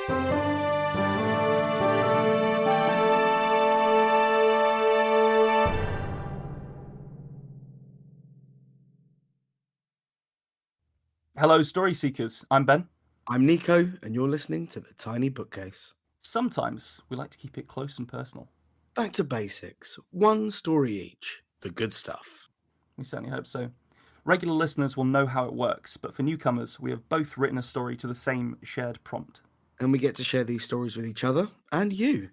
Hello, Story Seekers. I'm Ben. I'm Nico, and you're listening to The Tiny Bookcase. Sometimes we like to keep it close and personal. Back to basics, one story each, the good stuff. We certainly hope so. Regular listeners will know how it works, but for newcomers, we have both written a story to the same shared prompt. And we get to share these stories with each other and you.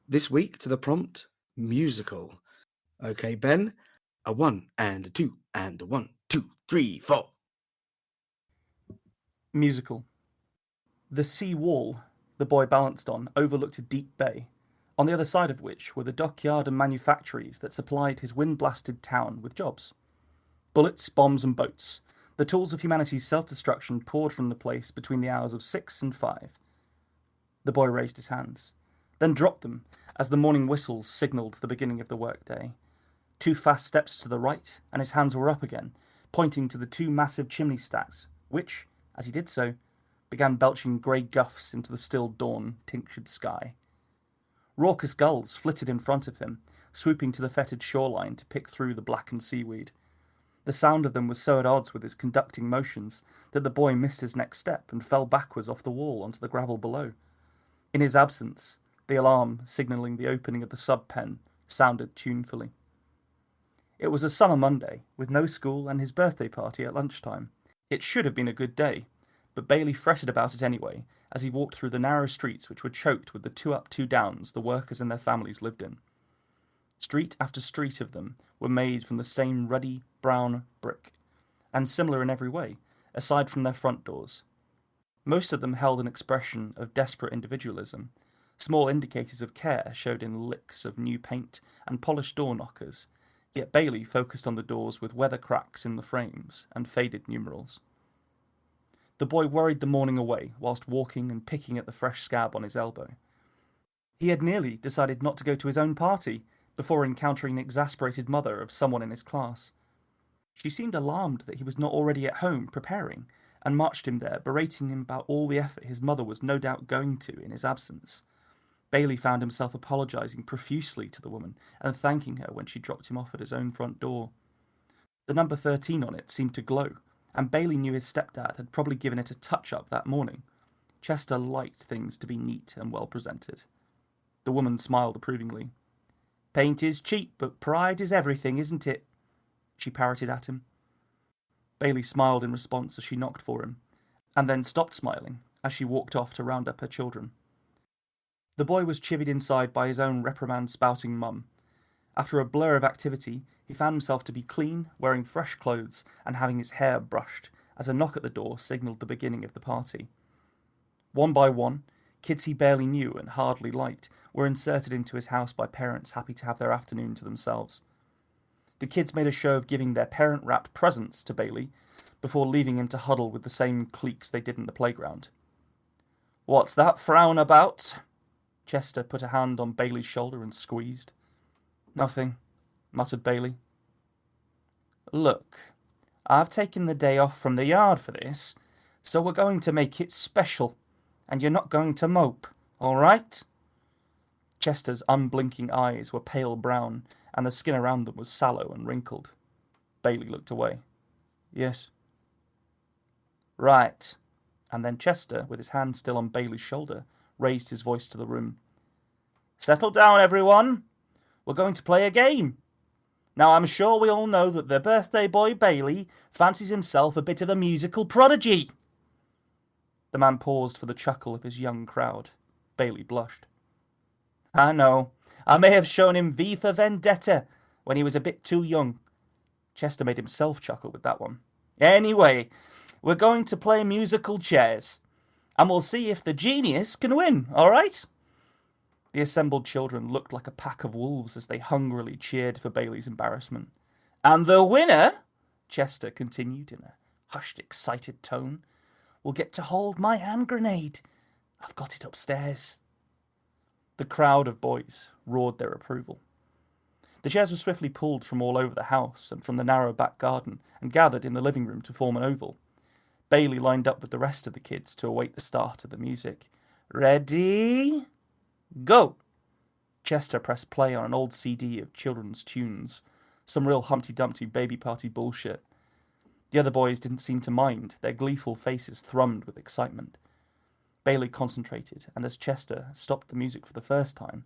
This week to the prompt, musical. Okay, Ben, a 1 and a 2 and a 1, 2, 3, 4. Musical. The sea wall the boy balanced on overlooked a deep bay, on the other side of which were the dockyard and manufactories that supplied his wind-blasted town with jobs. Bullets, bombs, and boats, the tools of humanity's self-destruction poured from the place between the hours of 6 and 5. The boy raised his hands, then dropped them as the morning whistles signalled the beginning of the workday. 2 fast steps to the right, and his hands were up again, pointing to the 2 massive chimney stacks, which, as he did so, began belching grey guffs into the still dawn-tinctured sky. Raucous gulls flitted in front of him, swooping to the fetid shoreline to pick through the blackened seaweed. The sound of them was so at odds with his conducting motions that the boy missed his next step and fell backwards off the wall onto the gravel below. In his absence, the alarm signalling the opening of the sub-pen sounded tunefully. It was a summer Monday, with no school and his birthday party at lunchtime. It should have been a good day, but Bailey fretted about it anyway as he walked through the narrow streets which were choked with the 2 up, 2 downs the workers and their families lived in. Street after street of them were made from the same ruddy brown brick, and similar in every way, aside from their front doors. Most of them held an expression of desperate individualism. Small indicators of care showed in licks of new paint and polished door knockers, yet Bailey focused on the doors with weather cracks in the frames and faded numerals. The boy worried the morning away whilst walking and picking at the fresh scab on his elbow. He had nearly decided not to go to his own party before encountering the exasperated mother of someone in his class. She seemed alarmed that he was not already at home preparing, and marched him there, berating him about all the effort his mother was no doubt going to in his absence. Bailey found himself apologising profusely to the woman and thanking her when she dropped him off at his own front door. The number 13 on it seemed to glow, and Bailey knew his stepdad had probably given it a touch-up that morning. Chester liked things to be neat and well presented. The woman smiled approvingly. "Paint is cheap, but pride is everything, isn't it?" she parroted at him. Bailey smiled in response as she knocked for him, and then stopped smiling as she walked off to round up her children. The boy was chivied inside by his own reprimand-spouting mum. After a blur of activity, he found himself to be clean, wearing fresh clothes, and having his hair brushed, as a knock at the door signalled the beginning of the party. One by one, kids he barely knew and hardly liked were inserted into his house by parents happy to have their afternoon to themselves. The kids made a show of giving their parent-wrapped presents to Bailey before leaving him to huddle with the same cliques they did in the playground. "What's that frown about?" Chester put a hand on Bailey's shoulder and squeezed. "Nothing," muttered Bailey. "Look, I've taken the day off from the yard for this, so we're going to make it special, and you're not going to mope, all right?" Chester's unblinking eyes were pale brown, and the skin around them was sallow and wrinkled. Bailey looked away. "Yes." "Right." And then Chester, with his hand still on Bailey's shoulder, raised his voice to the room. "Settle down, everyone. We're going to play a game. Now, I'm sure we all know that the birthday boy Bailey fancies himself a bit of a musical prodigy." The man paused for the chuckle of his young crowd. Bailey blushed. "I know. I may have shown him V for Vendetta when he was a bit too young." Chester made himself chuckle with that one. "Anyway, we're going to play musical chairs, and we'll see if the genius can win, all right?" The assembled children looked like a pack of wolves as they hungrily cheered for Bailey's embarrassment. "And the winner," Chester continued in a hushed, excited tone, "will get to hold my hand grenade. I've got it upstairs." The crowd of boys roared their approval. The chairs were swiftly pulled from all over the house and from the narrow back garden and gathered in the living room to form an oval. Bailey lined up with the rest of the kids to await the start of the music. Ready? Go! Chester pressed play on an old CD of children's tunes. Some real Humpty Dumpty baby party bullshit. The other boys didn't seem to mind. Their gleeful faces thrummed with excitement. Bailey concentrated, and as Chester stopped the music for the first time,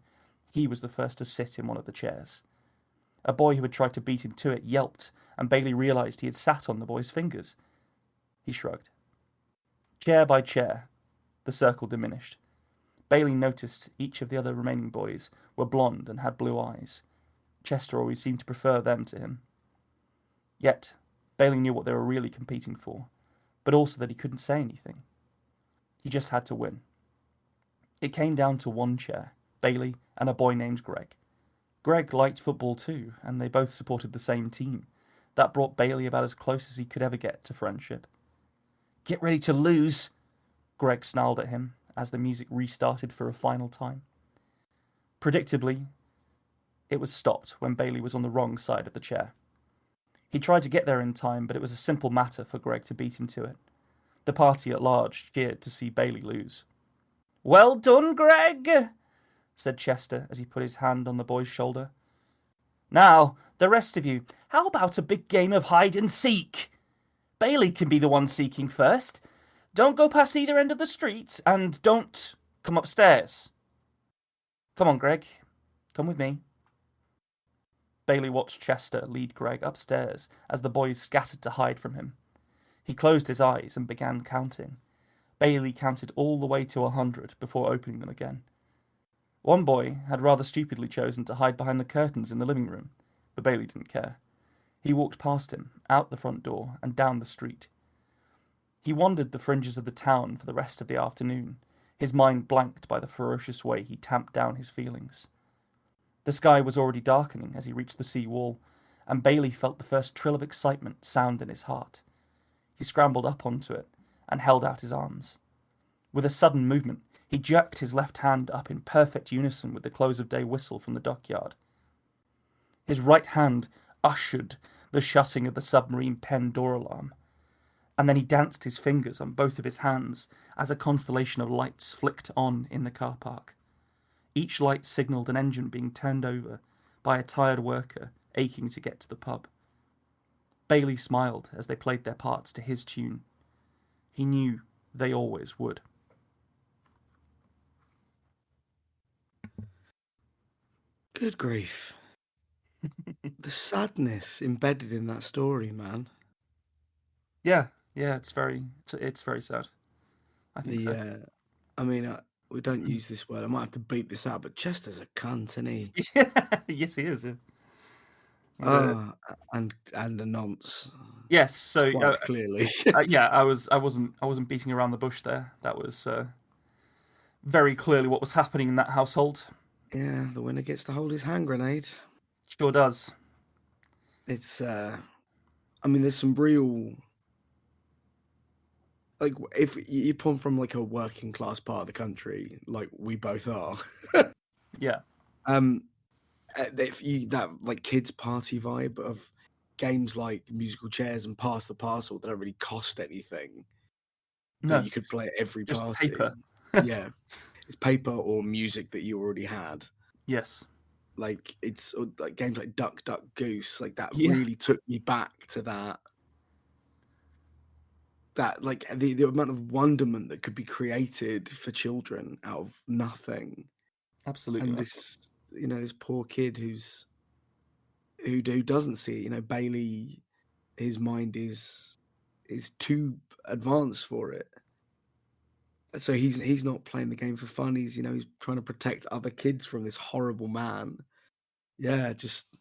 he was the first to sit in one of the chairs. A boy who had tried to beat him to it yelped, and Bailey realized he had sat on the boy's fingers. He shrugged. Chair by chair, the circle diminished. Bailey noticed each of the other remaining boys were blonde and had blue eyes. Chester always seemed to prefer them to him. Yet, Bailey knew what they were really competing for, but also that he couldn't say anything. He just had to win. It came down to one chair, Bailey and a boy named Greg. Greg liked football too, and they both supported the same team. That brought Bailey about as close as he could ever get to friendship. Get ready to lose, Greg snarled at him as the music restarted for a final time. Predictably, it was stopped when Bailey was on the wrong side of the chair. He tried to get there in time, but it was a simple matter for Greg to beat him to it. The party at large cheered to see Bailey lose. Well done, Greg, said Chester as he put his hand on the boy's shoulder. Now, the rest of you, how about a big game of hide and seek? Bailey can be the one seeking first. Don't go past either end of the street, and don't come upstairs. Come on, Greg. Come with me. Bailey watched Chester lead Greg upstairs as the boys scattered to hide from him. He closed his eyes and began counting. Bailey counted all the way to 100 before opening them again. One boy had rather stupidly chosen to hide behind the curtains in the living room, but Bailey didn't care. He walked past him, out the front door, and down the street. He wandered the fringes of the town for the rest of the afternoon, his mind blanked by the ferocious way he tamped down his feelings. The sky was already darkening as he reached the sea wall, and Bailey felt the first trill of excitement sound in his heart. He scrambled up onto it and held out his arms. With a sudden movement, he jerked his left hand up in perfect unison with the close of day whistle from the dockyard. His right hand ushered the shutting of the submarine pen door alarm, and then he danced his fingers on both of his hands as a constellation of lights flicked on in the car park. Each light signalled an engine being turned over by a tired worker aching to get to the pub. Bailey smiled as they played their parts to his tune. He knew they always would. Good grief. The sadness embedded in that story, man. Yeah, it's very sad. I think so. I mean, we don't use this word. I might have to beep this out, but Chester's a cunt, isn't he? Yes, he is. And a nonce. Yes, so quite clearly. yeah, I wasn't beating around the bush there. That was very clearly what was happening in that household. Yeah, the winner gets to hold his hand grenade. Sure does. It's I mean, there's some real, like, if you come from like a working class part of the country, like we both are. Yeah. If you that like kids party vibe of games like musical chairs and pass the parcel that don't really cost anything, No, that you could play at every just party. paper. Yeah, it's paper or music that you already had. Yes. Like it's like games like Duck Duck Goose, like that Yeah. really took me back to that. That like the amount of wonderment that could be created for children out of nothing. Absolutely. And this, this poor kid who doesn't see it. Bailey, his mind is too advanced for it. So he's not playing the game for fun. He's trying to protect other kids from this horrible man. Yeah, just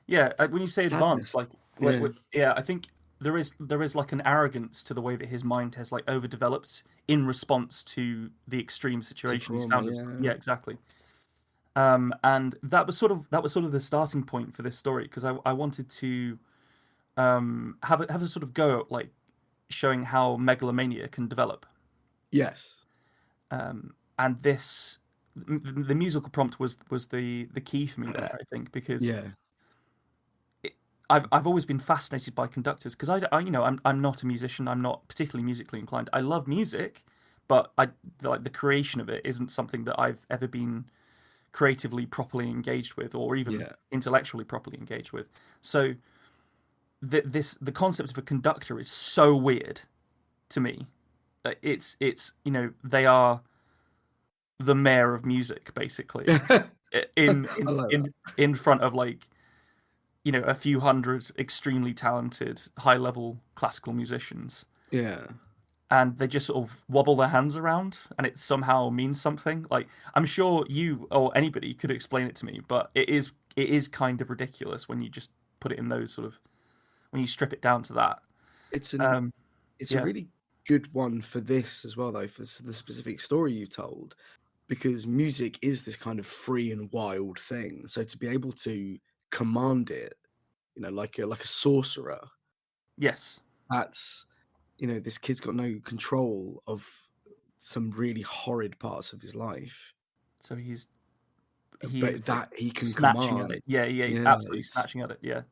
Yeah, when you say advanced, sadness. yeah, I think there is like an arrogance to the way that his mind has like overdeveloped in response to the extreme To situation he's trauma. found himself. Yeah, exactly. And that was sort of the starting point for this story because I wanted to have a sort of go at like showing how megalomania can develop. Yes. And the musical prompt was the key for me there, I think, because Yeah. I've always been fascinated by conductors because I'm not a musician. I'm not particularly musically inclined. I love music, but I like the creation of it isn't something that I've ever been creatively properly engaged with, or even Yeah. intellectually properly engaged with. So the concept of a conductor is so weird to me. It's they are the mayor of music basically in I in like that. in in front of like a few hundred extremely talented high level classical musicians, Yeah. and they just sort of wobble their hands around and it somehow means something. Like, I'm sure you or anybody could explain it to me, but it is kind of ridiculous when you just put it in those sort of when you strip it down to that. It's an um it's a yeah. really good one for this as well, though, for the specific story you told, because music is this kind of free and wild thing. So to be able to command it, like a sorcerer, Yes. that's this kid's got no control of some really horrid parts of his life, So he is but that he can snatching at command. it. Yeah, yeah, he's Yeah, absolutely snatching at it. Yeah.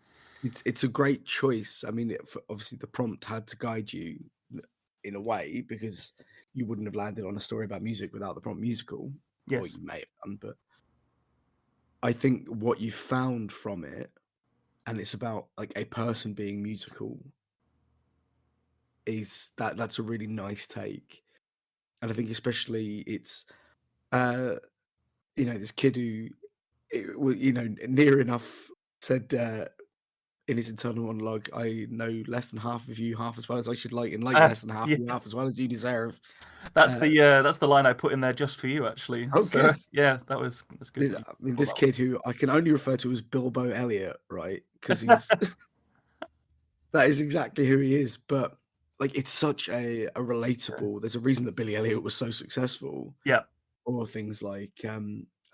it's a great choice. I mean, obviously the prompt had to guide you in a way because you wouldn't have landed on a story about music without the prompt musical, or Yes. you may have done. But I think what you found from it, and it's about like a person being musical, is that's a really nice take. And I think especially it's uh this kid who near enough said in his internal monologue, I know less than half of you half as well as I should like, and like less than half of Yeah, you half as well as you deserve. Uh, that's the line I put in there just for you, actually. oh, So good. yeah, that's good that you I mean, thought this that one. kid who I can only refer to as Bilbo Elliot, right? Because he's that is exactly who he is. But like, it's such a Yeah. relatable. There's a reason that Billy Elliot was so successful, Yeah. or things like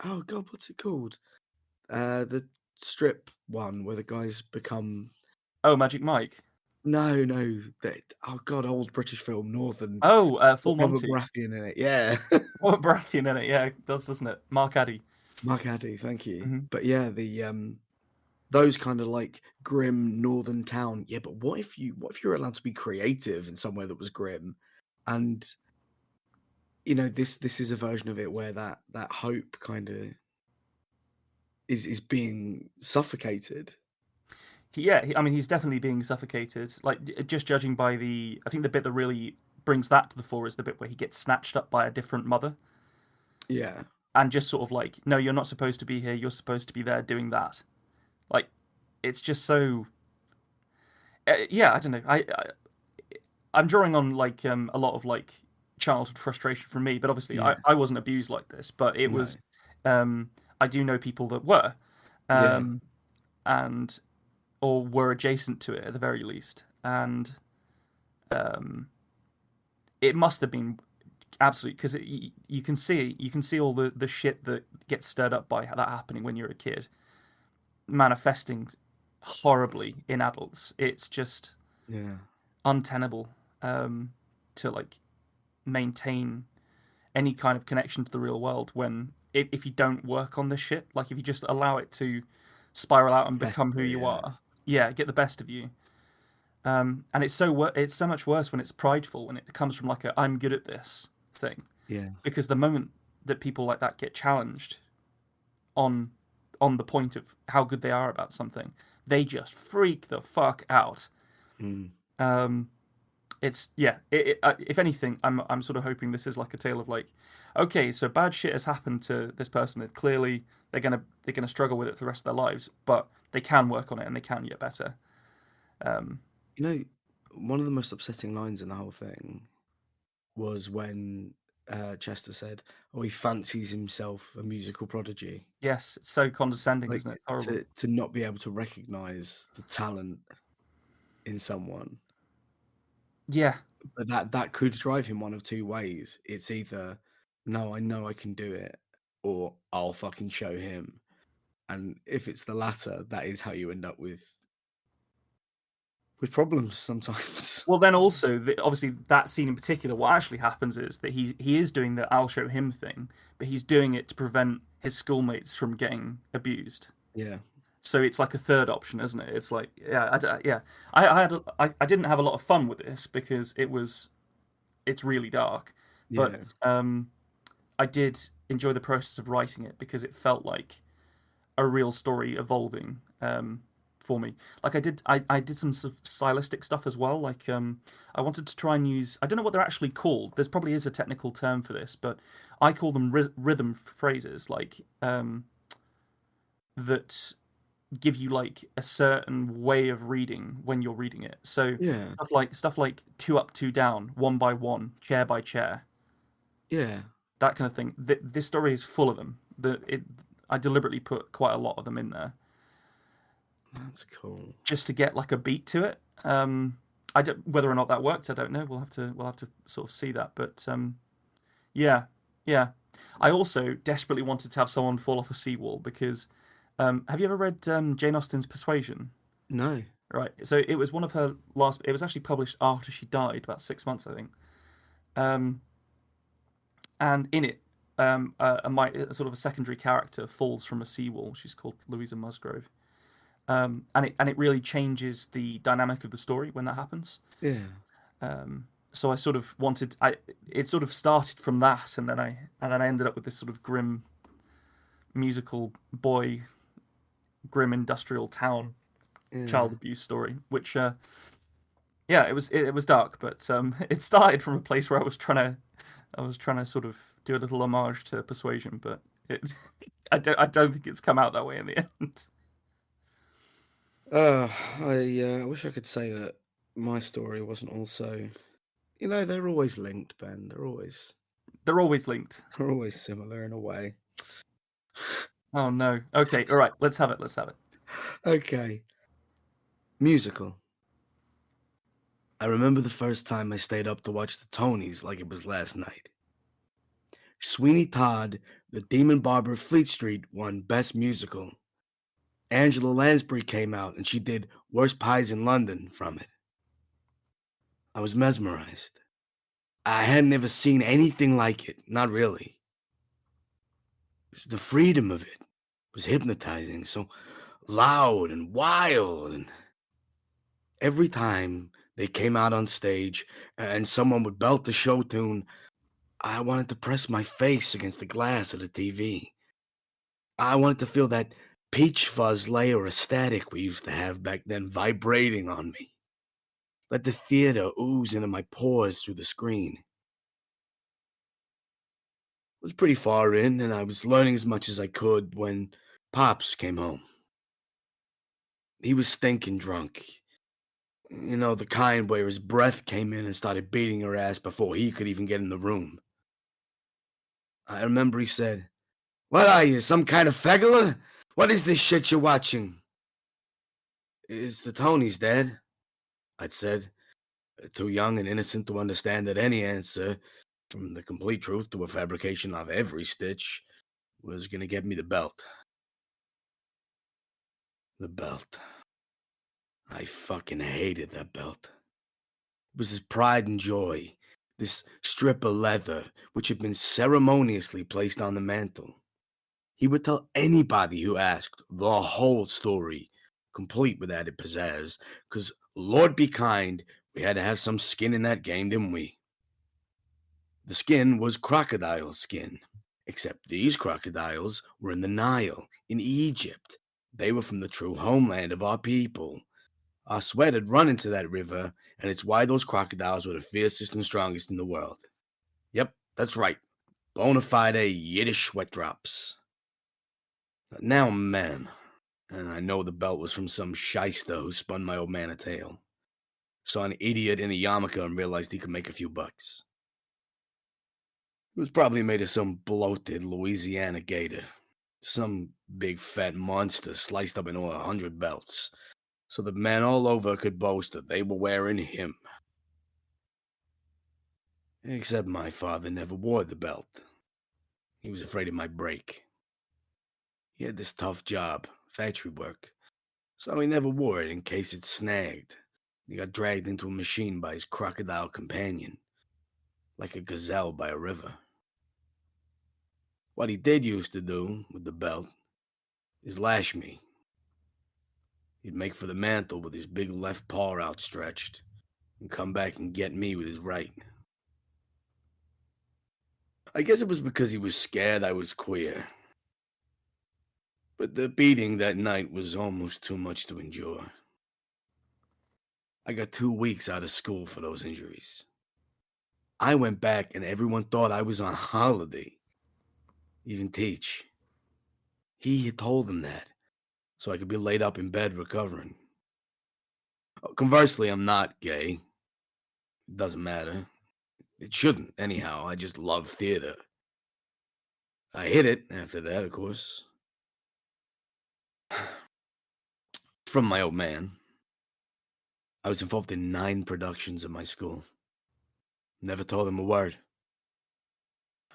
oh god, what's it called? The strip one where the guys become Oh, Magic Mike. no, oh god, old British film, Northern, Oh, got Full Robert Monty. Baratheon in it, yeah. What Baratheon in it? Yeah, it does, doesn't it? Mark Addy. Mark Addy, thank you. Hmm. But yeah, the those kind of like grim northern town. Yeah, but what if you're allowed to be creative in somewhere that was grim? And this is a version of it where that hope kind of is being suffocated. Yeah, I mean, he's definitely being suffocated. Like, just judging by I think the bit that really brings that to the fore is the bit where he gets snatched up by a different mother, Yeah. and just sort of like, no, you're not supposed to be here. You're supposed to be there doing that. Like, it's just so. Yeah, I don't know. I'm drawing on like a lot of like childhood frustration from me, but obviously Yes. I wasn't abused like this, but it No. was. I do know people that were, Yeah. um, and or were adjacent to it at the very least, and um, it must have been absolute because you can see all the shit that gets stirred up by that happening when you're a kid manifesting horribly in adults. It's just Yeah. untenable to like maintain any kind of connection to the real world when if you don't work on this shit, like if you just allow it to spiral out and become who Fester, you yeah. are, yeah, get the best of you. And it's so much worse when it's prideful, when it comes from like a I'm good at this thing, Yeah. because the moment that people like that get challenged on on the point of how good they are about something, they just freak the fuck out. Mm. Um, it's yeah. If anything, I'm sort of hoping this is like a tale of like, okay, so bad shit has happened to this person. That clearly they're gonna struggle with it for the rest of their lives, but they can work on it and they can get better. Um, You know, one of the most upsetting lines in the whole thing was when Chester said, "Oh, he fancies himself a musical prodigy." yes, it's so condescending, Like isn't it? Horrible. to not be able to recognize the talent in someone, Yeah. but that could drive him one of two ways. It's either, "No, I know I can do it," or "I'll fucking show him." And if it's the latter, that is how you end up with problems sometimes. Well, then also, obviously, that scene in particular, what actually happens is that he is doing the "I'll show him" thing, but he's doing it to prevent his schoolmates from getting abused. Yeah. So it's like a third option, isn't it? It's like, yeah, yeah. I didn't have a lot of fun with this because it's really dark, but Yeah. I did enjoy the process of writing it because it felt like a real story evolving for me. Like I did some sort of stylistic stuff as well. Like I wanted to try and use. I don't know what they're actually called. There's probably is a technical term for this, but I call them rhythm phrases. Like that give you like a certain way of reading when you're reading it. So Yeah. stuff like two up, two down, one by one, chair by chair, Yeah. that kind of thing. This story is full of them. I deliberately put quite a lot of them in there That's cool. just to get like a beat to it. I don't, whether or not that worked, I don't know. We'll have to sort of see that. But yeah, yeah. I also desperately wanted to have someone fall off a seawall because have you ever read Jane Austen's Persuasion? No. Right. So it was one of her last. It was actually published after she died, about 6 months, I think. Um, and in it, a sort of a secondary character falls from a seawall. She's called Louisa Musgrove, and it really changes the dynamic of the story when that happens. Yeah. So I sort of wanted. It sort of started from that, and then I ended up with this sort of grim musical boy, grim industrial town child Yeah. abuse story, which yeah, it was dark, but it started from a place where I was trying to sort of do a little homage to Persuasion, but it I don't think it's come out that way in the end. Uh, I wish I could say that my story wasn't also. They're always linked, Ben. They're always linked. They're always similar in a way. Oh no. Okay, all right. Let's have it. Let's have it. Okay. Musical. I remember the first time I stayed up to watch the Tonys like it was last night. Sweeney Todd, The Demon Barber of Fleet Street, won Best Musical. Angela Lansbury came out and she did Worst Pies in London from it. I was mesmerized. I hadn't ever seen anything like it, not really. The freedom of it was hypnotizing, so loud and wild. And every time they came out on stage and someone would belt the show tune, I wanted to press my face against the glass of the TV. I wanted to feel that peach fuzz layer of static we used to have back then vibrating on me. Let the theater ooze into my pores through the screen. It was pretty far in, and I was learning as much as I could when Pops came home. He was stinking drunk. The kind where his breath came in and started beating her ass before he could even get in the room. I remember he said, "What are you, some kind of feggler? What is this shit you're watching?" "It's the Tonys, Dad," I'd said, too young and innocent to understand that any answer, from the complete truth to a fabrication of every stitch, was going to get me the belt. The belt. I fucking hated that belt. It was his pride and joy, this strip of leather which had been ceremoniously placed on the mantel. He would tell anybody who asked the whole story, complete with added pizzazz, because Lord be kind, we had to have some skin in that game, didn't we? The skin was crocodile skin, except these crocodiles were in the Nile, in Egypt. They were from the true homeland of our people. Our sweat had run into that river, and it's why those crocodiles were the fiercest and strongest in the world. Yep, that's right. Bona fide Yiddish sweat drops. Now I'm a man, and I know the belt was from some shyster who spun my old man a tale. Saw an idiot in a yarmulke and realized he could make a few bucks. It was probably made of some bloated Louisiana gator. Some big fat monster sliced up into 100 belts, so that men all over could boast that they were wearing him. Except my father never wore the belt. He was afraid it might break. He had this tough job, factory work, so he never wore it in case it snagged. He got dragged into a machine by his crocodile companion, like a gazelle by a river. What he did used to do with the belt is lash me. He'd make for the mantel with his big left paw outstretched, and come back and get me with his right. I guess it was because he was scared I was queer. But the beating that night was almost too much to endure. I got 2 weeks out of school for those injuries. I went back and everyone thought I was on holiday. Even Teach. He had told them that, so I could be laid up in bed recovering. Conversely, I'm not gay. It doesn't matter. It shouldn't, anyhow. I just love theater. I hit it after that, of course. From my old man. I was involved in 9 productions at my school. Never told him a word.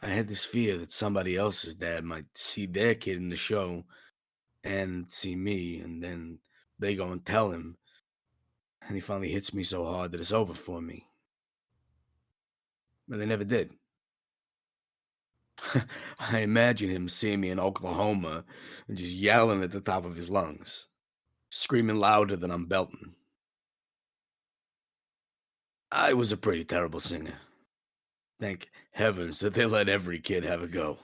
I had this fear that somebody else's dad might see their kid in the show and see me, and then they go and tell him, and he finally hits me so hard that it's over for me. But they never did. I imagine him seeing me in Oklahoma and just yelling at the top of his lungs, screaming louder than I'm belting. I was a pretty terrible singer. Thank heavens that they let every kid have a go.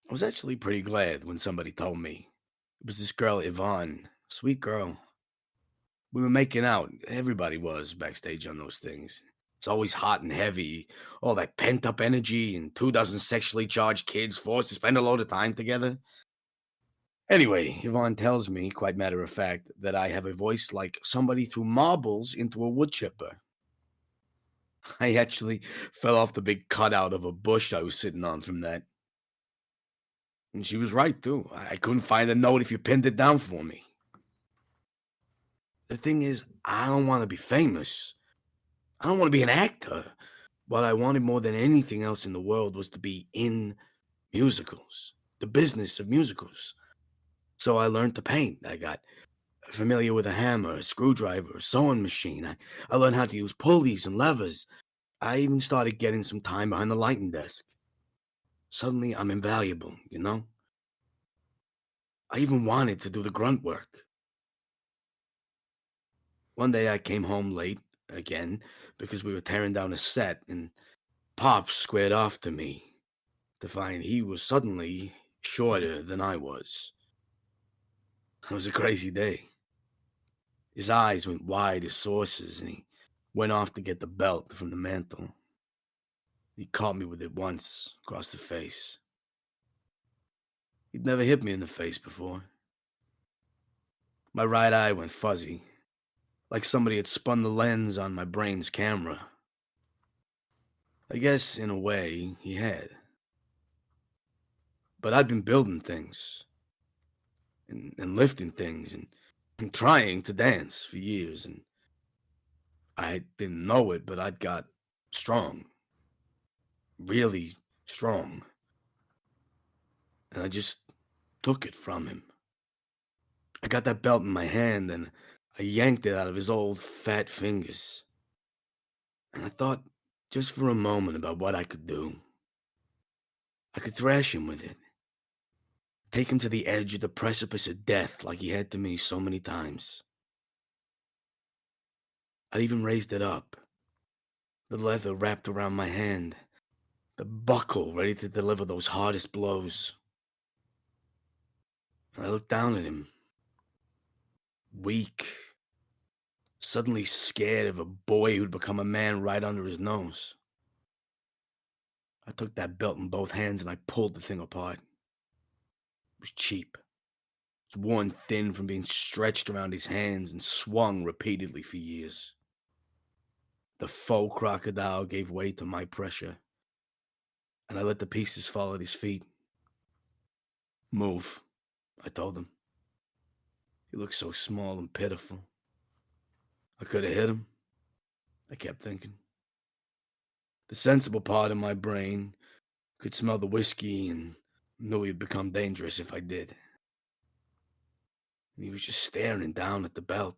I was actually pretty glad when somebody told me. It was this girl, Yvonne. Sweet girl. We were making out. Everybody was backstage on those things. It's always hot and heavy. All that pent up energy and 2 dozen sexually charged kids forced to spend a load of time together. Anyway, Yvonne tells me, quite matter of fact, that I have a voice like somebody threw marbles into a wood chipper. I actually fell off the big cutout of a bush I was sitting on from that. And she was right, too. I couldn't find a note if you pinned it down for me. The thing is, I don't want to be famous. I don't want to be an actor. What I wanted more than anything else in the world was to be in musicals, the business of musicals. So I learned to paint. I got familiar with a hammer, a screwdriver, a sewing machine. I learned how to use pulleys and levers. I even started getting some time behind the lighting desk. Suddenly, I'm invaluable, you know? I even wanted to do the grunt work. One day I came home late, again, because we were tearing down a set, and Pop squared off to me to find he was suddenly shorter than I was. It was a crazy day. His eyes went wide as saucers, and he went off to get the belt from the mantel. He caught me with it once across the face. He'd never hit me in the face before. My right eye went fuzzy, like somebody had spun the lens on my brain's camera. I guess, in a way, he had. But I'd been building things, and lifting things, and trying to dance for years, and I didn't know it, but I'd got strong. Really strong. And I just took it from him. I got that belt in my hand, and I yanked it out of his old fat fingers. And I thought just for a moment about what I could do. I could thrash him with it. Take him to the edge of the precipice of death like he had to me so many times. I'd even raised it up. The leather wrapped around my hand. The buckle ready to deliver those hardest blows. And I looked down at him. Weak. Suddenly scared of a boy who'd become a man right under his nose. I took that belt in both hands and I pulled the thing apart. It was cheap. It was worn thin from being stretched around his hands and swung repeatedly for years. The faux crocodile gave way to my pressure, and I let the pieces fall at his feet. Move, I told him. He looked so small and pitiful. I could have hit him, I kept thinking. The sensible part of my brain could smell the whiskey and knew he'd become dangerous if I did. And he was just staring down at the belt.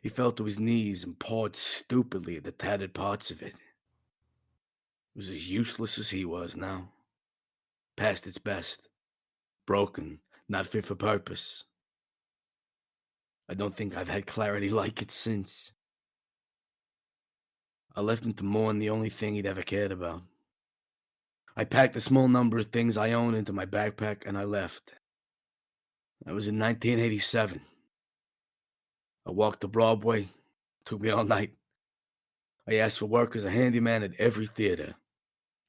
He fell to his knees and pawed stupidly at the tattered parts of it. It was as useless as he was now. Past its best. Broken, not fit for purpose. I don't think I've had clarity like it since. I left him to mourn the only thing he'd ever cared about. I packed a small number of things I own into my backpack and I left. That was in 1987. I walked to Broadway. Took me all night. I asked for work as a handyman at every theater.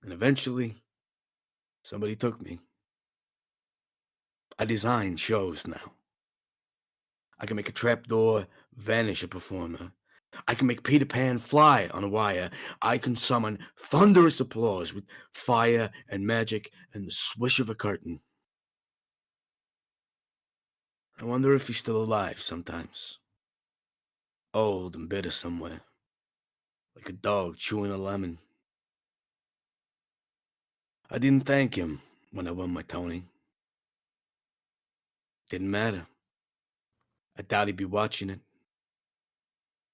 And eventually, somebody took me. I design shows now. I can make a trapdoor vanish a performer. I can make Peter Pan fly on a wire. I can summon thunderous applause with fire and magic and the swish of a curtain. I wonder if he's still alive sometimes. Old and bitter somewhere. Like a dog chewing a lemon. I didn't thank him when I won my Tony. Didn't matter. I doubt he'd be watching it.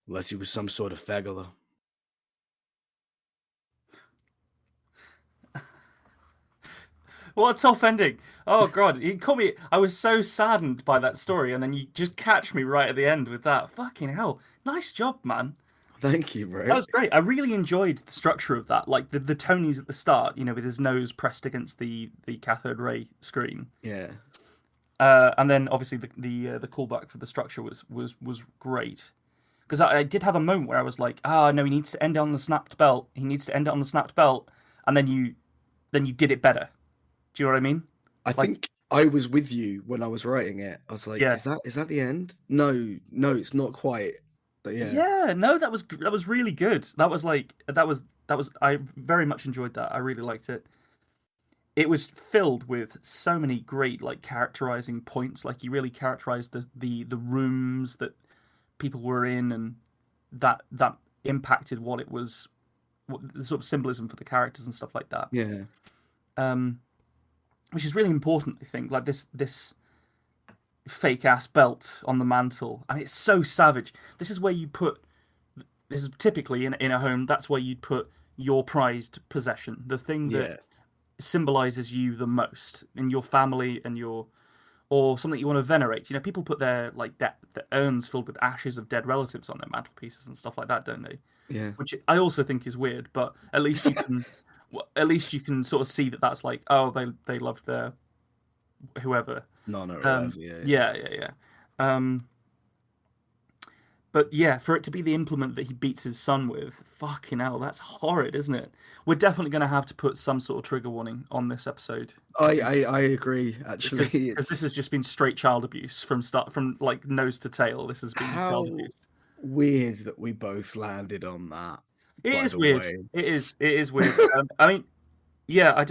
Unless he was some sort of faggoler. What a tough ending. Oh god, you caught me. I was so saddened by that story, and then you just catch me right at the end with that. Fucking hell. Nice job, man. Thank you, That bro. was great. I really enjoyed the structure of that. Like the Tonys at the start, with his nose pressed against the cathode ray screen. Yeah. And then obviously the callback for the structure was great. Because I did have a moment where I was like, no, he needs to end it on the snapped belt. He needs to end it on the snapped belt, and then you did it better. Do you know what I mean? I Like, think I was with you when I was writing it. I was like, yeah, is that the end? No, no, it's not quite. But yeah. yeah. No, that was really good. That was I very much enjoyed that. I really liked it. It was filled with so many great like characterizing points. Like you really characterized the rooms that people were in, and that impacted what it was, the sort of symbolism for the characters and stuff like that. Yeah. Um, which is really important, I think. Like this fake ass belt on the mantle. I mean, it's so savage. This is where you put. This is typically in a home. That's where you'd put your prized possession, the thing that Yeah. symbolizes you the most in your family and or something you want to venerate. People put their like the urns filled with ashes of dead relatives on their mantelpieces and stuff like that, don't they? Yeah. Which I also think is weird, but at least you can, well, at least you can sort of see that that's like, oh, they loved their whoever. Nana or whatever. Yeah. Yeah, yeah, yeah. Um, but yeah, for it to be the implement that he beats his son with, fucking hell, that's horrid, isn't it? We're definitely going to have to put some sort of trigger warning on this episode. I agree. Actually, Because this has just been straight child abuse from like nose to tail. This has been child how abuse. weird that we both landed on that. It By is the weird. way. It is weird. I mean, yeah, I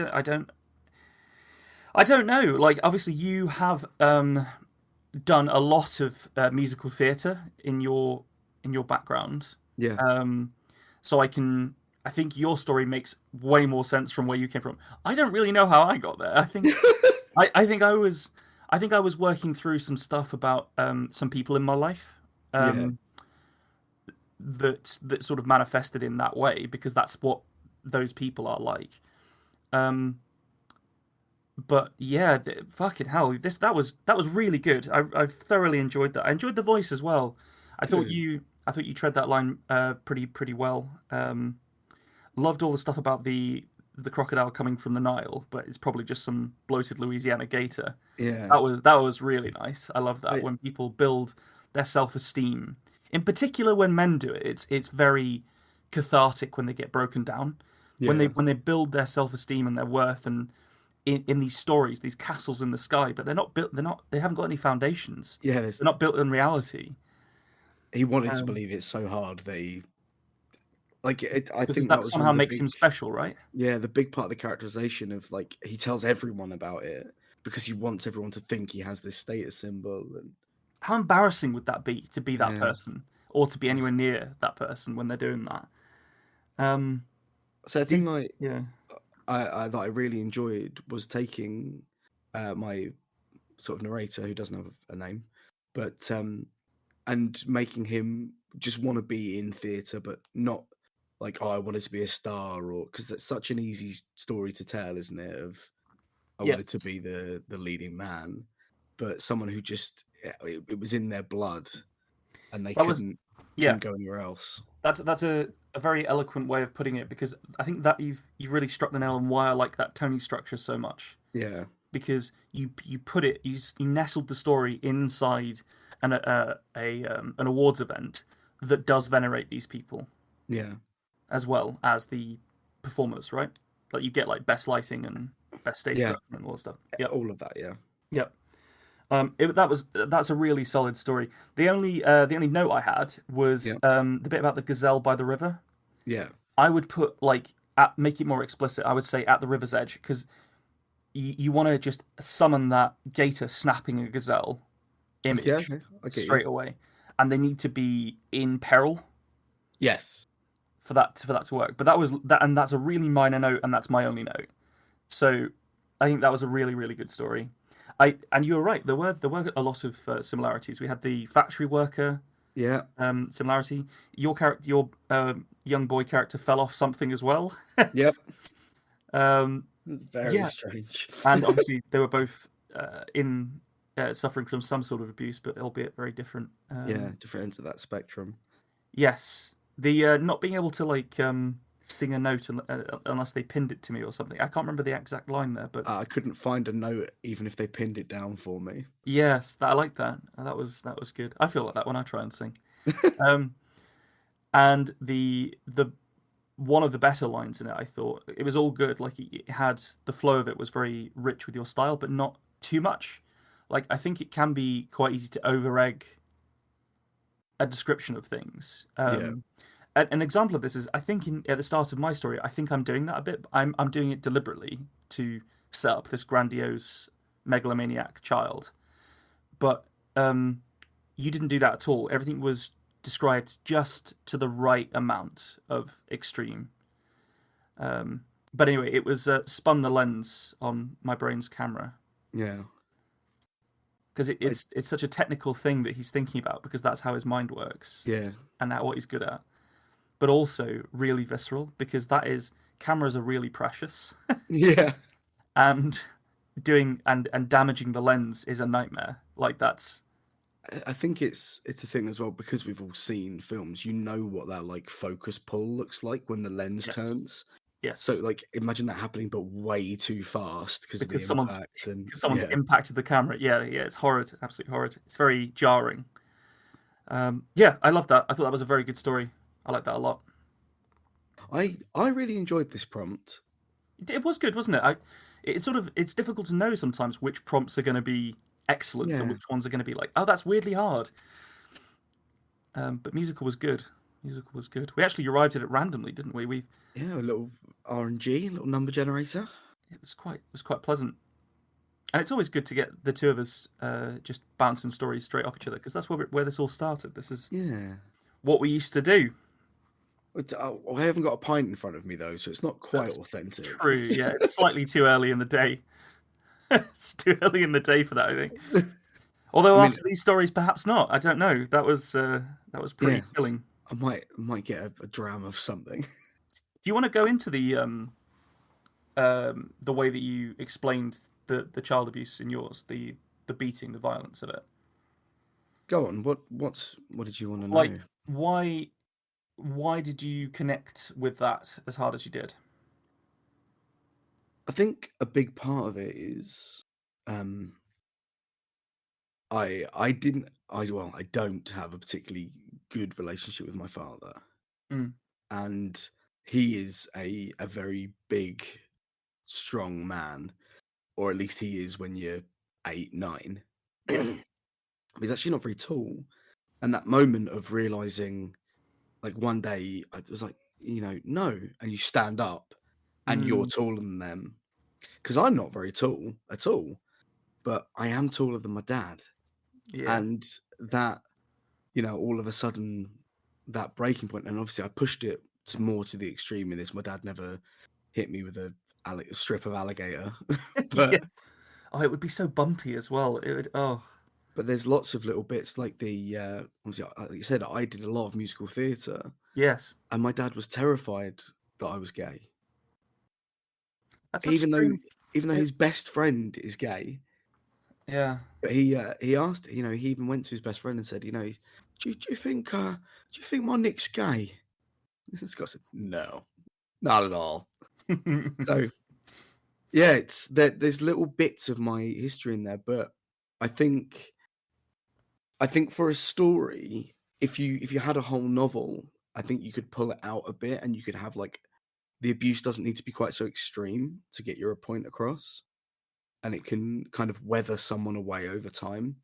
don't know. Like, obviously, you have done a lot of musical theatre in your background. Yeah. Um, so I think your story makes way more sense from where you came from. I don't really know how I got there. I think I was working through some stuff about some people in my life Yeah. um, that sort of manifested in that way because that's what those people are like. Um, but yeah, fucking hell, that was really good. I thoroughly enjoyed that. I enjoyed the voice as well. I thought Good. you I thought you tread that line pretty well. Loved all the stuff about the crocodile coming from the Nile, but it's probably just some bloated Louisiana gator. Yeah. That was really nice. I love that I, when people build their self-esteem. In particular, when men do it, it's very cathartic when they get broken down. When they yeah. when they build their self-esteem and their worth, and in these stories, these castles in the sky, but they're not built. They haven't got any foundations. Yeah. They're not built in reality. He wanted to Um, believe it so hard that I because think that that was one of somehow the makes big, him special, right? yeah, the big part of the characterization of like he tells everyone about it because he wants everyone to think he has this status symbol and How embarrassing would that be to be that yeah. person or to be anywhere near that person when they're doing that? Um, So I the, think like yeah, I that I really enjoyed was taking my sort of narrator who doesn't have a name, but and making him just want to be in theatre, but not like I wanted to be a star or because that's such an easy story to tell, isn't it? Of I wanted to yes, be the leading man, but someone who just it was in their blood. and they That was, couldn't yeah. go anywhere else. That's a very eloquent way of putting it, because I think that you've really struck the nail on why I like that Tony structure so much, Yeah, because you put it, you nestled the story inside an awards event that does venerate these people yeah, as well as the performers, right? Like you get like best lighting and best stage yeah, production and all that stuff. Yep, all of that. Yeah, yep. That's a really solid story. The only note I had was yeah, the bit about the gazelle by the river. yeah. I would put like make it more explicit. I would say at the river's edge, because you want to just summon that gator snapping a gazelle Okay, image okay, I get you. straight away, and they need to be in peril Yes. for that to work. But that was that, and that's a really minor note, and that's my only note. So I think that was a really really good story. And you were right. There were a lot of similarities. We had the factory worker Yeah. similarity. Your character, your young boy character, fell off something as well. Yep. Um, Very yeah, strange. and obviously they were both in suffering from some sort of abuse, but albeit very different. Yeah, different ends of that spectrum. Yes, the not being able to like sing a note unless they pinned it to me or something. I can't remember the exact line there, but I couldn't find a note even if they pinned it down for me. yes, I like that. That was good. I feel like that when I try and sing. Um, and the one of the better lines in it, I thought it was all good. Like it had the flow of it was very rich with your style, but not too much. Like I think it can be quite easy to over egg a description of things. Yeah. An example of this is I think at the start of my story, I think I'm doing that a bit. I'm doing it deliberately to set up this grandiose megalomaniac child, but you didn't do that at all. Everything was described just to the right amount of extreme. But anyway, it was spun the lens on my brain's camera, Yeah. because I, it's such a technical thing that he's thinking about, because that's how his mind works yeah. and what he's good at. But also really visceral, because that is cameras are really precious, Yeah. and doing and damaging the lens is a nightmare. Like that's I think it's a thing as well because we've all seen films. You know what that like focus pull looks like when the lens yes, turns. So yes, like imagine that happening, but way too fast because of the because someone's impact and yeah. impacted the camera. Yeah, yeah, it's horrid, absolutely horrid. It's very jarring. Yeah, I love that. I thought that was a very good story. I like that a lot. I really enjoyed this prompt. It was good, wasn't it? It's sort of it's difficult to know sometimes which prompts are going to be excellent and Yeah. which ones are going to be like, oh, that's weirdly hard. But musical was good. Musical was good. We actually arrived at it randomly, didn't we? We Yeah, a little RNG, a little number generator. it was quite pleasant, and it's always good to get the two of us just bouncing stories straight off each other, because that's where this all started. This is Yeah. what we used to do. I haven't got a pint in front of me though, so it's not quite That's authentic. true. Yeah, it's slightly too early in the day. It's too early in the day for that, I think. I Although mean, after these stories, perhaps not. I don't know. That was yeah, pretty chilling. I might get a dram of something. Do you want to go into the way that you explained the child abuse in yours, the beating, the violence of it? Go on. What did you want to Like know? why did you connect with that as hard as you did? I think a big part of it is um I don't have a particularly good relationship with my father. Mm. And he is a very big, strong man, or at least he is when you're 8, 9. Yes. He's actually not very tall. And that moment of realizing, like one day, I was like, no, and you stand up, and you're Mm. taller than them. Because I'm not very tall at all, but I am taller than my dad, Yeah. and that all of a sudden that breaking point, and obviously I pushed it more to the extreme in this. My dad never hit me with a strip of alligator, Yeah. but Oh, it would be so bumpy as well. It would. Oh, there's lots of little bits like the obviously, like you said, I did a lot of musical theatre, yes. and my dad was terrified that I was gay, That's such a even though strange. It, his best friend is gay. yeah. But he asked, he even went to his best friend and said, Do you think my Nick's gay?" Scott said, "No, not at all." So yeah, it's there's little bits of my history in there, but I think I think for a story, if you had a whole novel, I think you could pull it out a bit and you could have like the abuse doesn't need to be quite so extreme to get your point across, and it can kind of weather someone away over time.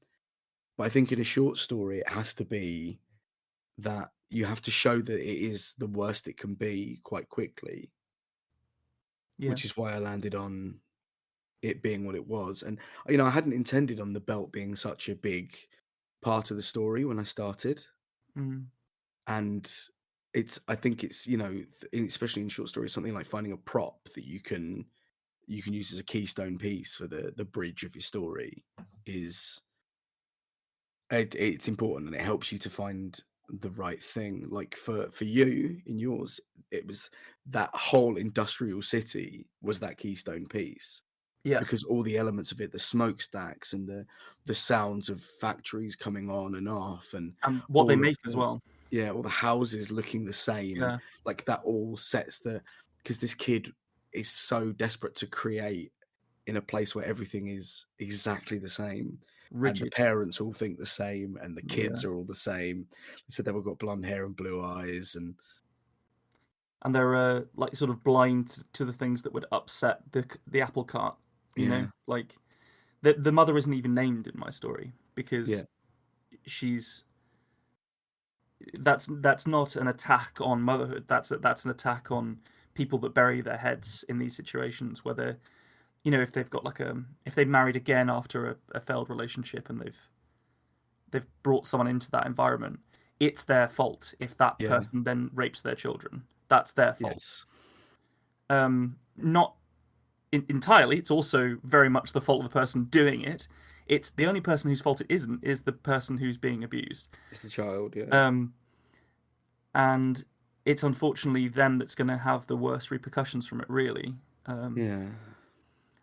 But I think in a short story, it has to be that you have to show that it is the worst it can be quite quickly, Yeah. which is why I landed on it being what it was. And I hadn't intended on the belt being such a big part of the story when I started, Mm. and I think it's especially in short stories, something like finding a prop that you can use as a keystone piece for the bridge of your story is it's important, and it helps you to find the right thing. Like for you in yours, it was that whole industrial city was that keystone piece, Yeah. because all the elements of it, the smokestacks and the sounds of factories coming on and off, and And what they all of make as the well. yeah, all the houses looking the same, and Yeah. like that all sets the because this kid is so desperate to create in a place where everything is exactly the same, and the Rigid. parents all think the same, and the Yeah. kids are all the same. So they've all got blonde hair and blue eyes, and And they're like sort of blind to the things that would upset the apple cart. yeah, Like the mother isn't even named in my story because yeah, she's that's not an attack on motherhood. That's an attack on people that bury their heads in these situations where they're if they've got like if they married again after a failed relationship and they've brought someone into that environment, it's their fault if that yeah, person then rapes their children. That's their fault. yes, Not entirely. It's also very much the fault of the person doing it. It's the only person whose fault it isn't is the person who's being abused. it's the child, yeah, Um, and it's unfortunately them that's going to have the worst repercussions from it. Really, yeah,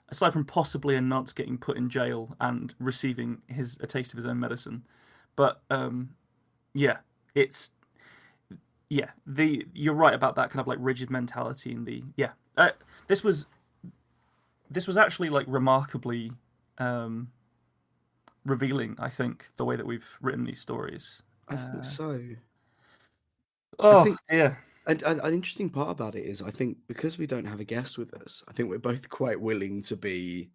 aside from possibly a nonce getting put in jail and receiving a taste of his own medicine, but yeah, it's the you're right about that kind of like rigid mentality and the yeah. This was this was actually like remarkably um, revealing. I think the way that we've written these stories. I think so. I Oh think dear. and an interesting part about it is I think because we don't have a guest with us, I think we're both quite willing to be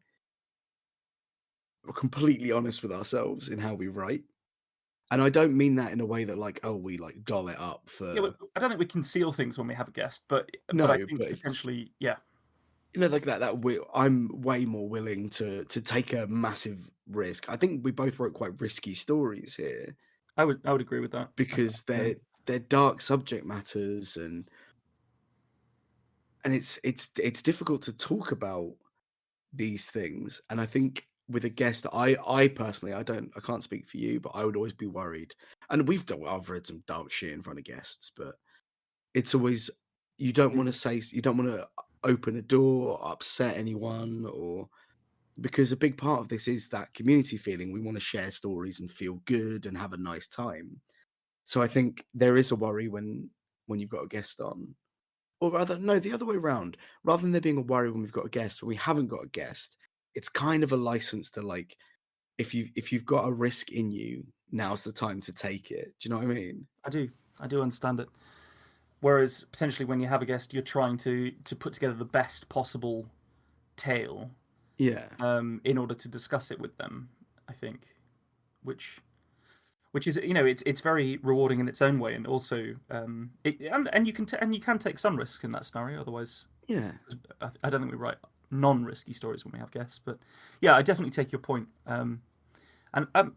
completely honest with ourselves in how we write. And I don't mean that in a way that like, oh, we like doll it up Yeah, for I don't think we conceal things when we have a guest, but I no, think but it's potentially, yeah, like I'm way more willing to take a massive risk. I think we both wrote quite risky stories here I would agree with that. because Yeah, they're dark subject matters, and it's difficult to talk about these things. And I think with a guest, I personally I can't speak for you, but I would always be worried. And I've read some dark shit in front of guests, but it's always you don't want to open a door or upset anyone, or because a big part of this is that community feeling. We want to share stories and feel good and have a nice time. So I think there is a worry when you've got a guest on. Or rather, no, the other way around. Rather than there being a worry when we've got a guest, when we haven't got a guest, it's kind of a license to like if you've got a risk in you, now's the time to take it. Do you know what I mean? I do, I do understand it. Whereas potentially when you have a guest, you're trying to put together the best possible tale Yeah. in order to discuss it with them. I think, which which is it's very rewarding in its own way, and also and you can take some risk in that scenario. Otherwise, Yeah. I don't think we write non-risky stories when we have guests. But yeah, I definitely take your point. And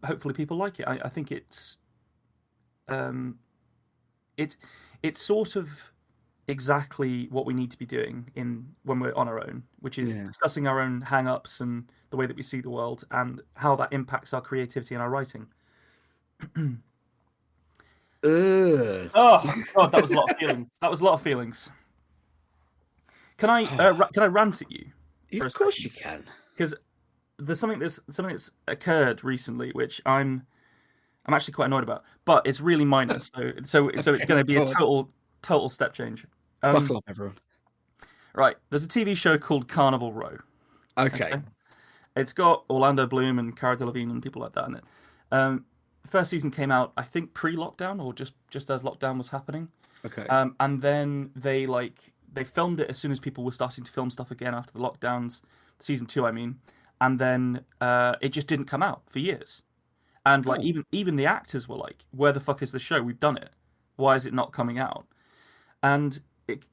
hopefully people like it. I think um, it's it's sort of exactly what we need to be doing in when we're on our own, which is Yeah. discussing our own hang-ups and the way that we see the world and how that impacts our creativity and our writing. Ugh. Oh God, that was a lot of feelings. That was a lot of feelings. Can I rant at you for a Of course second? you can. Because there's something that's occurred recently, which I'm actually quite annoyed about, but it's really minor. So it's Okay, going to be a go on. total step change. Buckle up, everyone. Right, there's a TV show called Carnival Row. Okay. Okay, it's got Orlando Bloom and Cara Delevingne and people like that in it. Um, first season came out, I think, pre-lockdown or just as lockdown was happening. Okay. And then they filmed it as soon as people were starting to film stuff again after the lockdowns. Season two, I mean, and then it just didn't come out for years. And like Oh, even the actors were like, "Where the fuck is the show? We've done it. Why is it not coming out?" And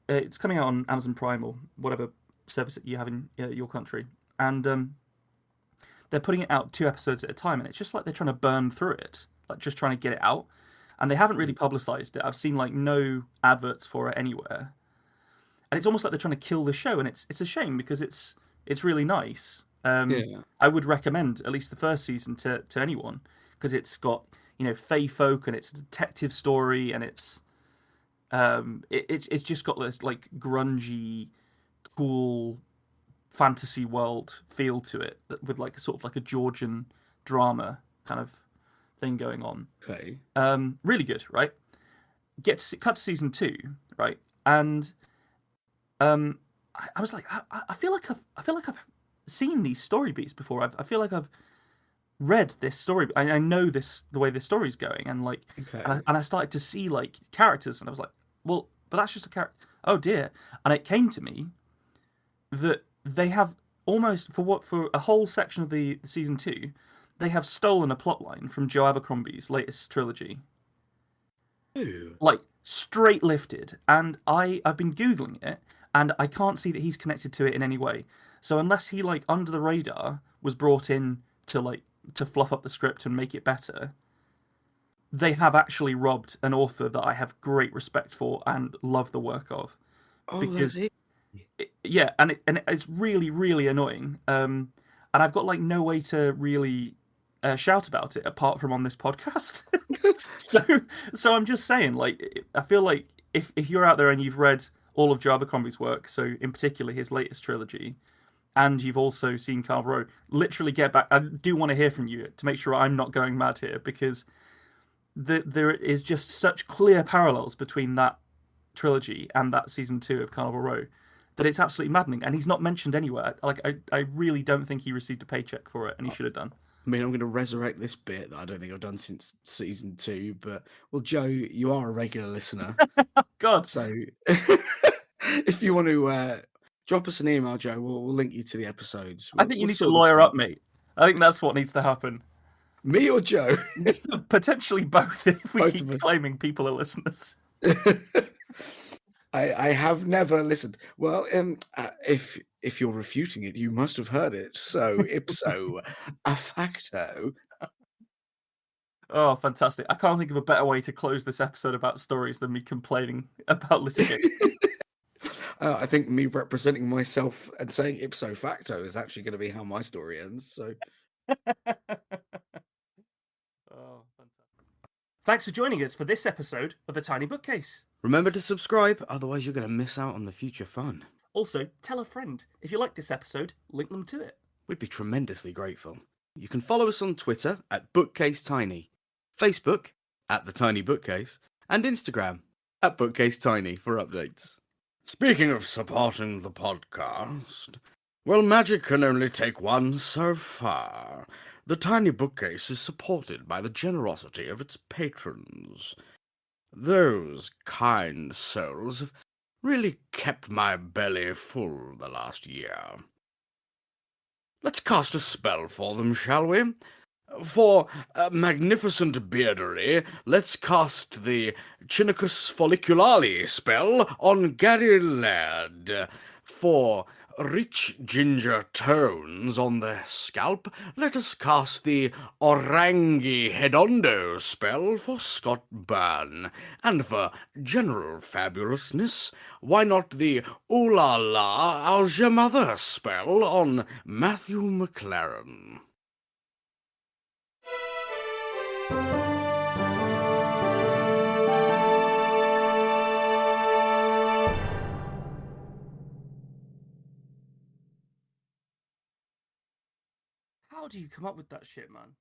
it's coming out on Amazon Prime or whatever service that you have in your country, and they're putting it out 2 episodes at a time, and it's just like they're trying to burn through it, like just trying to get it out, and they haven't really publicized it. I've seen like no adverts for it anywhere, and it's almost like they're trying to kill the show, and it's a shame because it's really nice. yeah. I would recommend at least the first season to anyone because it's got Fey folk and it's a detective story and it's just got this like grungy, cool fantasy world feel to it with like sort of like a Georgian drama kind of thing going on. Okay. Really good, right? Cut to season two, right? And I was like, I feel like I feel like I've seen these story beats before. I feel like I've read this story. I know the way this story's going, and like, Okay. and I started to see like characters, and I was like, well, but that's just a character. Oh dear! And it came to me that they have almost for a whole section of the season two, they have stolen a plotline from Joe Abercrombie's latest trilogy, Ooh. like straight lifted. And I've been googling it, and I can't see that he's connected to it in any way. So unless he like under the radar was brought in to fluff up the script and make it better, they have actually robbed an author that I have great respect for and love the work of Oh, that's because it. yeah, and it's really really annoying. And I've got like no way to really shout about it apart from on this podcast. so so I'm just saying, like, I feel like if you're out there and you've read all of Joe Abercrombie's work, so in particular his latest trilogy, and you've also seen Carnival Row, literally get back. I do want to hear from you to make sure I'm not going mad here because there is just such clear parallels between that trilogy and that season two of Carnival Row that it's absolutely maddening. And he's not mentioned anywhere. Like I really don't think he received a paycheck for it, and he should have done. I mean, I'm going to resurrect this bit that I don't think I've done since season two. But well, Joe, you are a regular listener, God, so if you want to drop us an email, Joe, we'll link you to the episodes. I We'll, think you we'll need to sort this lawyer out. up, mate. I think that's what needs to happen. Me or Joe? Potentially both if we Both keep of us. claiming people are listeners. I have never listened. Well, if you're refuting it, you must have heard it. So ipso a facto. Oh, fantastic. I can't think of a better way to close this episode about stories than me complaining about litigation. I think me representing myself and saying ipso facto is actually going to be how my story ends. So Oh, fantastic. Thanks for joining us for this episode of The Tiny Bookcase. remember to subscribe, otherwise you're going to miss out on the future fun. Also, tell a friend. If you like this episode, link them to it. We'd be tremendously grateful. You can follow us on Twitter at BookcaseTiny, Facebook at The Tiny Bookcase, and Instagram at BookcaseTiny for updates. Speaking of supporting the podcast, well, magic can only take one so far. The Tiny Bookcase is supported by the generosity of its patrons. Those kind souls have really kept my belly full the last year. Let's cast a spell for them, shall we? For magnificent beardery, let's cast the Chinicus folliculale spell on Gary Laird. For rich ginger tones on the scalp, let us cast the Orangi Hedondo spell for Scott Byrne. And for general fabulousness, why not the Ooh La La How's Your Mother spell on Matthew McLaren? How do you come up with that shit, man?